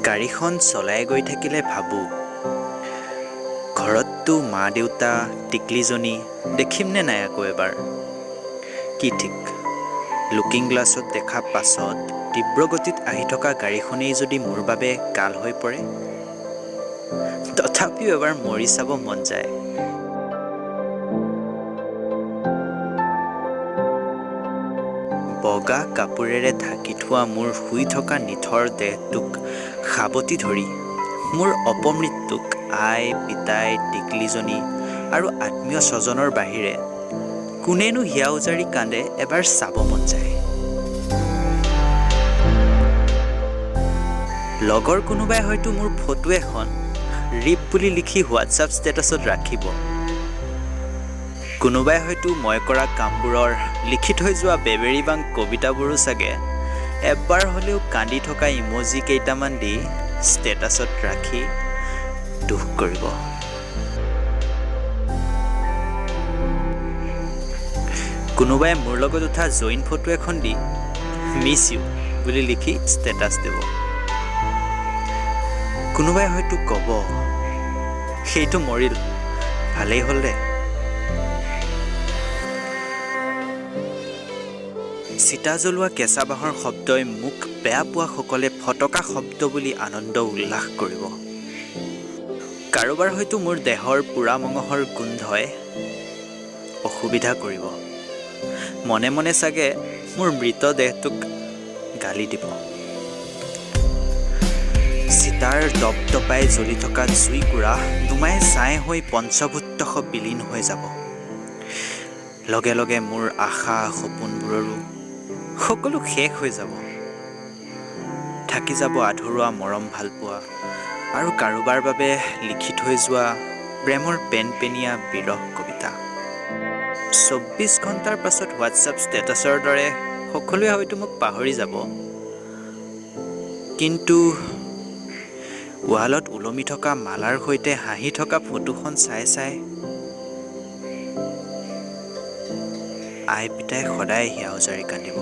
গাড়ীখন চলাই গৈ থাকিলে ভাবোঁ, ঘৰততো মা দেউতা টিকলিজনী দেখিমনে নাই আকৌ এবাৰ। কি ঠিক, লুকিং গ্লাছত দেখা পাছত তীব্ৰগতিত আহি থকা গাড়ীখনেই যদি মোৰ বাবে কাল হৈ পৰে। তথাপিও এবাৰ মৰি চাব মন যায়। বগা কাপোৰেৰে ঢাকি থোৱা মোৰ শুই থকা নিথৰ দেহটোক সাৱটি ধৰি মোৰ অপমৃত্যুক আই পিতাই টিকলিজনী আৰু আত্মীয় স্বজনৰ বাহিৰে কোনেনো হিয়া উজাৰি কান্দে এবাৰ চাব মন যায়। লগৰ কোনোবাই হয়তো মোৰ ফটো এখন ৰিপ বুলি লিখি হোৱাটছআপ ষ্টেটাছত ৰাখিব। কোনোবাই হয়তো মই কৰা কামবোৰৰ লিখি থৈ যোৱা বেবেৰীবাং কবিতাবোৰো চাগে এবাৰ হ'লেও কান্দি থকা ইমজি কেইটামান দি ষ্টেটাছত ৰাখি দুখ কৰিব। কোনোবাই মোৰ লগত উঠা জইন ফটো এখন দি মিছ ইউ বুলি লিখি ষ্টেটাছ দিব। কোনোবাই হয়তো ক'ব, সেইটো মৰিল, ভালেই হ'ল দে। চিতা জ্বলোৱা কেঁচা বাঁহৰ শব্দই মোক বেয়া পোৱা সকলে ফটকা শব্দ বুলি আনন্দ উল্লাস কৰিব। কাৰোবাৰ হয়তো মোৰ দেহৰ পোৰা মঙহৰ গোন্ধই অসুবিধা কৰিব। মনে মনে চাগে মোৰ মৃত দেহটোক গালি দিব। চিতাৰ দপদপাই জ্বলি থকা জুইকুৰা নুমাই ছাই হৈ পঞ্চভূতশ বিলীন হৈ যাব। লগে লগে মোৰ আশা সপোনবোৰৰো সকলো শেষ হৈ যাব। থাকি যাব আধৰুৱা মৰম ভালপোৱা আৰু কাৰোবাৰ বাবে লিখি থৈ যোৱা প্ৰেমৰ পেনপেনীয়া বিৰহ কবিতা। 24 ঘণ্টাৰ পাছত হোৱাটছআপ ষ্টেটাছৰ দৰে সকলোৱে হয়তো মোক পাহৰি যাব। কিন্তু ৱালত ওলমি থকা মালাৰ সৈতে হাঁহি থকা ফটোখন চাই চাই আই পিতাই সদায় হিয়া উজাৰি কান্দিব।